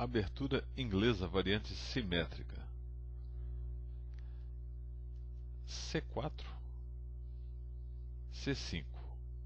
Abertura inglesa, variante simétrica. C4, C5.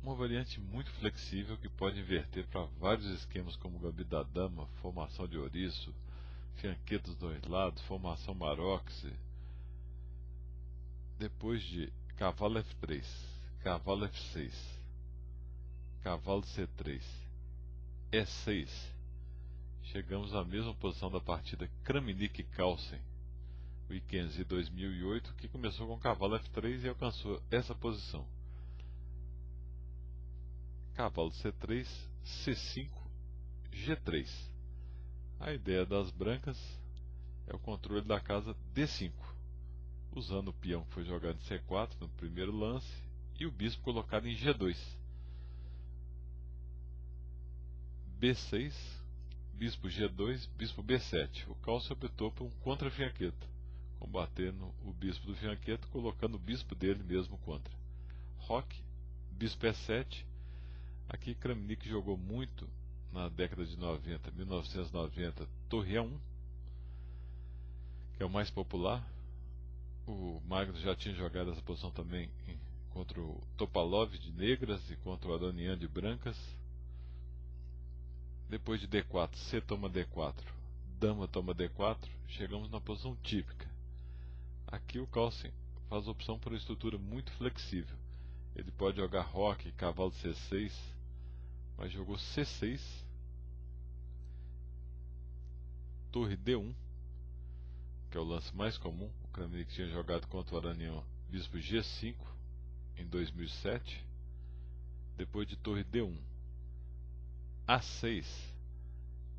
Uma variante muito flexível que pode inverter para vários esquemas como gambito da dama, formação de ouriço, fianqueta dos dois lados, formação maroxe. Depois de cavalo F3, cavalo F6, cavalo C3, E6, chegamos à mesma posição da partida Kramnik-Carlsen, Weekends 2008, que começou com cavalo F3 e alcançou essa posição. Cavalo C3, C5, G3. A ideia das brancas é o controle da casa D5, usando o peão que foi jogado em C4 no primeiro lance e o bispo colocado em G2. B6, bispo G2, bispo B7. O Carlsen optou por um contra-fianqueta, combatendo o bispo do fianqueta, colocando o bispo dele mesmo contra. Roque, bispo E7. Aqui Kramnik jogou muito na década de 90, 1990, torre A1, que é o mais popular. O Magnus já tinha jogado essa posição também contra o Topalov de negras e contra o Aronian de brancas. Depois de D4, C toma D4, dama toma D4, chegamos na posição típica. Aqui o Carlsen faz opção por uma estrutura muito flexível. Ele pode jogar roque, cavalo C6, mas jogou C6, torre D1, que é o lance mais comum. O Kramnik tinha jogado contra o Aronian bispo G5 em 2007. Depois de torre D1, A6,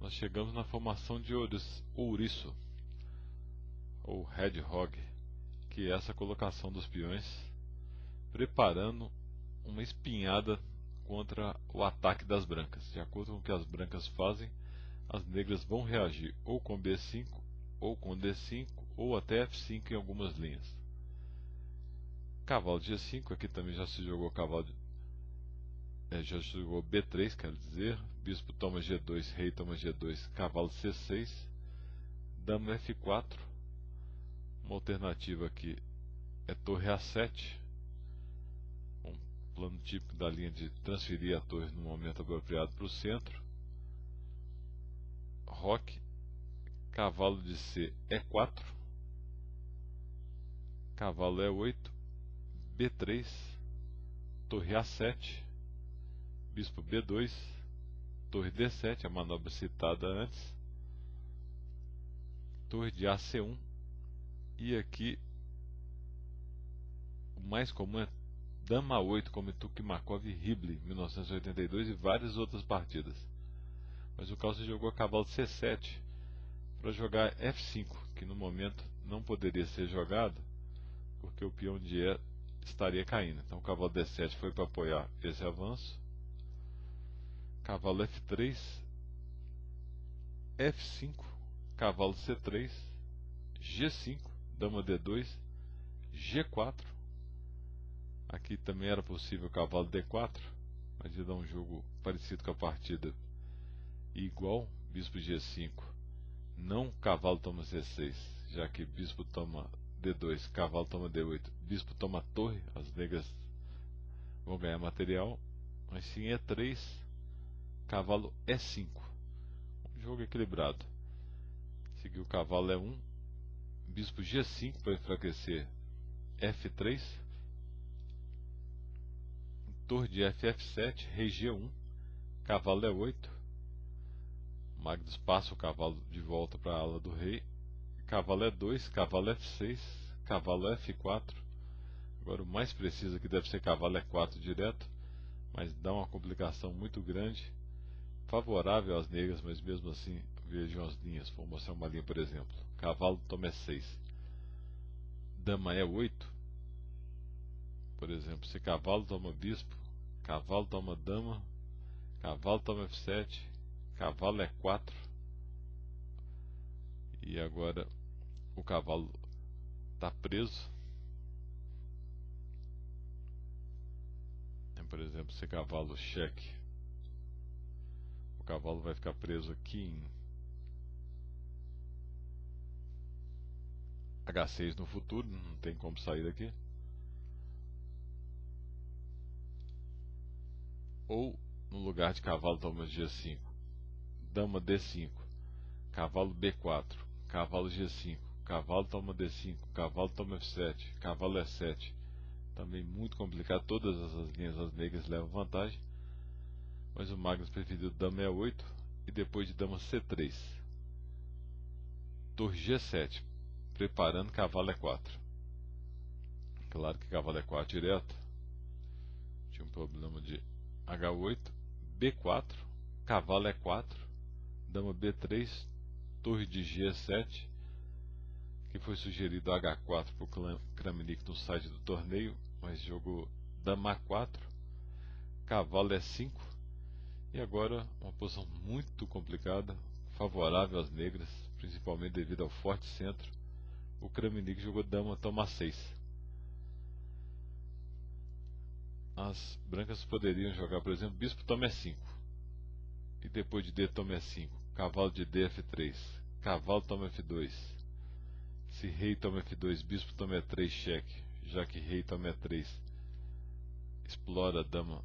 nós chegamos na formação de ouriço, ou hedgehog, que é essa colocação dos peões, preparando uma espinhada contra o ataque das brancas. De acordo com o que as brancas fazem, as negras vão reagir ou com B5, ou com D5, ou até F5 em algumas linhas. Cavalo G5, aqui também já se jogou já jogou B3, quero dizer, bispo toma G2, rei toma G2, cavalo C6, dama F4. Uma alternativa aqui é torre A7, um plano típico da linha de transferir a torre no momento apropriado para o centro. Roque, cavalo de C E4, cavalo E8, B3, torre A7, bispo B2, torre D7, a manobra citada antes, torre de AC1, e aqui o mais comum é dama A8, como Tukmakov e Hibli, 1982, e várias outras partidas. Mas o Carlsen jogou cavalo C7 para jogar F5, que no momento não poderia ser jogado porque o peão de E estaria caindo. Então o cavalo D7 foi para apoiar esse avanço. Cavalo F3, F5, cavalo C3, G5, dama D2, G4. Aqui também era possível cavalo D4, mas ia dar um jogo parecido com a partida igual. Bispo G5, não cavalo toma C6, já que bispo toma D2, cavalo toma D8, bispo toma torre, as negras vão ganhar material, mas sim E3, cavalo E5. Um jogo equilibrado. Seguiu o cavalo E1, bispo G5 para enfraquecer F3, torre de F7, rei G1, cavalo E8. Magnus passa o cavalo de volta para a ala do rei, cavalo E2, cavalo F6, cavalo F4. Agora o mais preciso aqui deve ser cavalo E4 direto, mas dá uma complicação muito grande, favorável às negras, mas mesmo assim vejam as linhas. Vou mostrar uma linha, por exemplo, cavalo toma E6, dama E8, por exemplo. Se cavalo toma bispo, cavalo toma dama, cavalo toma F7, cavalo E4, e agora o cavalo está preso. Por exemplo, se cavalo cheque, o cavalo vai ficar preso aqui H6 no futuro, não tem como sair daqui. Ou no lugar de cavalo toma G5, dama D5, cavalo B4, cavalo G5, cavalo toma D5, cavalo toma F7, cavalo E7. Também muito complicado, todas essas linhas as negras levam vantagem, mas o Magnus preferiu dama E8 e depois de dama C3, torre G7, preparando cavalo E4. Claro que cavalo E4 direto, tinha um problema de H8, B4, cavalo E4, dama B3, torre de G7, que foi sugerido H4 para o Kramnik no site do torneio, mas jogou dama A4, cavalo E5, e agora uma posição muito complicada, favorável às negras, principalmente devido ao forte centro. O Kramnik jogou dama toma 6. As brancas poderiam jogar, por exemplo, bispo toma E5, e depois de D toma E5, cavalo de D F3, cavalo toma F2. Se rei toma F2, bispo toma E3, cheque, já que rei toma E3, explora a dama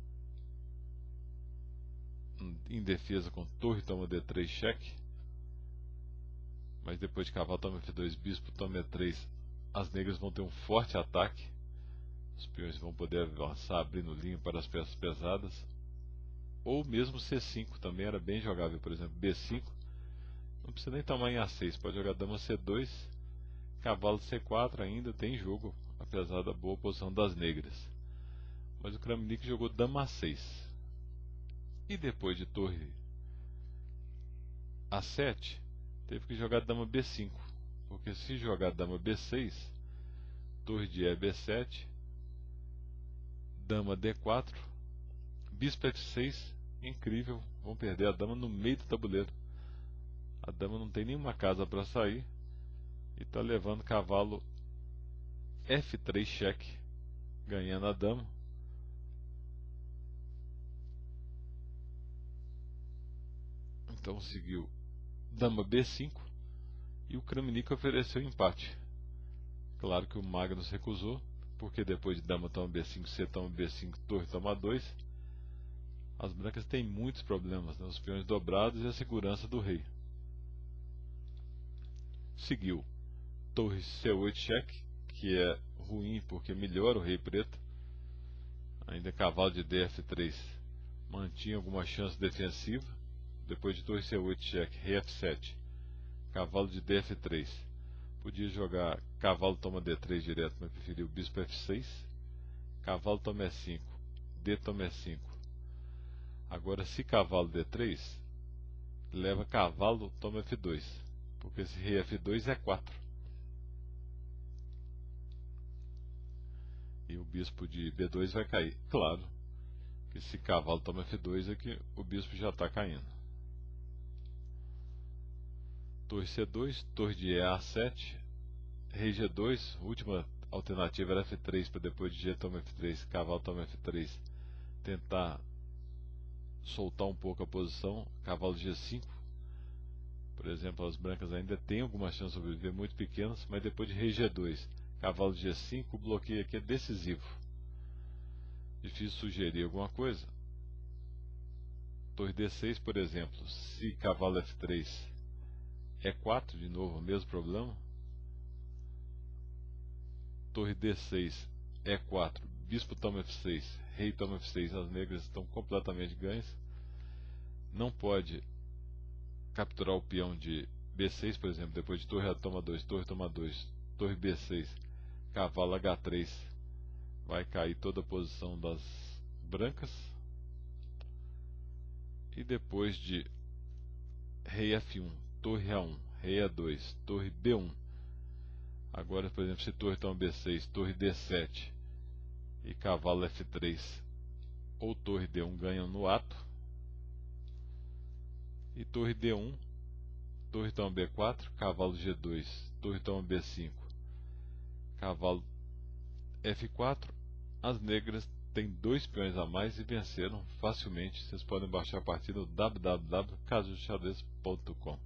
em defesa com torre toma D3, cheque. Mas depois de cavalo toma F2, bispo toma E3, as negras vão ter um forte ataque. Os peões vão poder avançar abrindo linha para as peças pesadas. Ou mesmo C5 também era bem jogável, por exemplo, B5. Não precisa nem tomar em A6, pode jogar dama C2, cavalo C4 ainda tem jogo, apesar da boa posição das negras. Mas o Kramnik jogou dama A6. E depois de torre A7, teve que jogar dama B5, porque se jogar dama B6, torre de E B7, dama D4, bispo F6, incrível, vão perder a dama no meio do tabuleiro. A dama não tem nenhuma casa para sair e está levando cavalo F3 cheque, ganhando a dama. Então seguiu dama B5 e o Kramnik ofereceu empate. Claro que o Magnus recusou, porque depois de dama toma B5, C toma B5, torre toma 2, as brancas têm muitos problemas, né? Os peões dobrados e a segurança do rei. Seguiu torre C8 cheque, que é ruim porque melhora o rei preto. Ainda cavalo de D F3 mantinha alguma chance defensiva. Depois de torre C8 cheque, rei F7, cavalo de D F3. Podia jogar cavalo toma D3 direto, mas preferiu bispo F6, cavalo toma E5, D toma E5. Agora, se cavalo D3, leva cavalo toma F2, porque esse rei F2 é 4. E o bispo de B2 vai cair. Claro que se cavalo toma F2 é que o bispo já está caindo. Torre C2, torre de E A7, rei G2, última alternativa era F3 para depois de G toma F3, cavalo toma F3, tentar soltar um pouco a posição, cavalo G5. Por exemplo, as brancas ainda têm alguma chance de sobreviver, muito pequenas, mas depois de rei G2, cavalo G5, o bloqueio aqui é decisivo. Difícil sugerir alguma coisa. Torre D6, por exemplo, se cavalo F3, E4, de novo o mesmo problema. Torre D6, E4, bispo toma F6, rei toma F6, as negras estão completamente ganhas. Não pode capturar o peão de B6, por exemplo, depois de torre A toma 2, torre toma 2, torre B6, cavalo H3, vai cair toda a posição das brancas. E depois de rei F1, torre A1, rei A2, torre B1. Agora, por exemplo, se torre toma B6, torre D7 e cavalo F3 ou torre D1 ganham no ato. E torre D1, torre toma B4, cavalo G2, torre toma B5, cavalo F4. As negras têm 2 peões a mais e venceram facilmente. Vocês podem baixar a partida no www.casudoxadrez.com.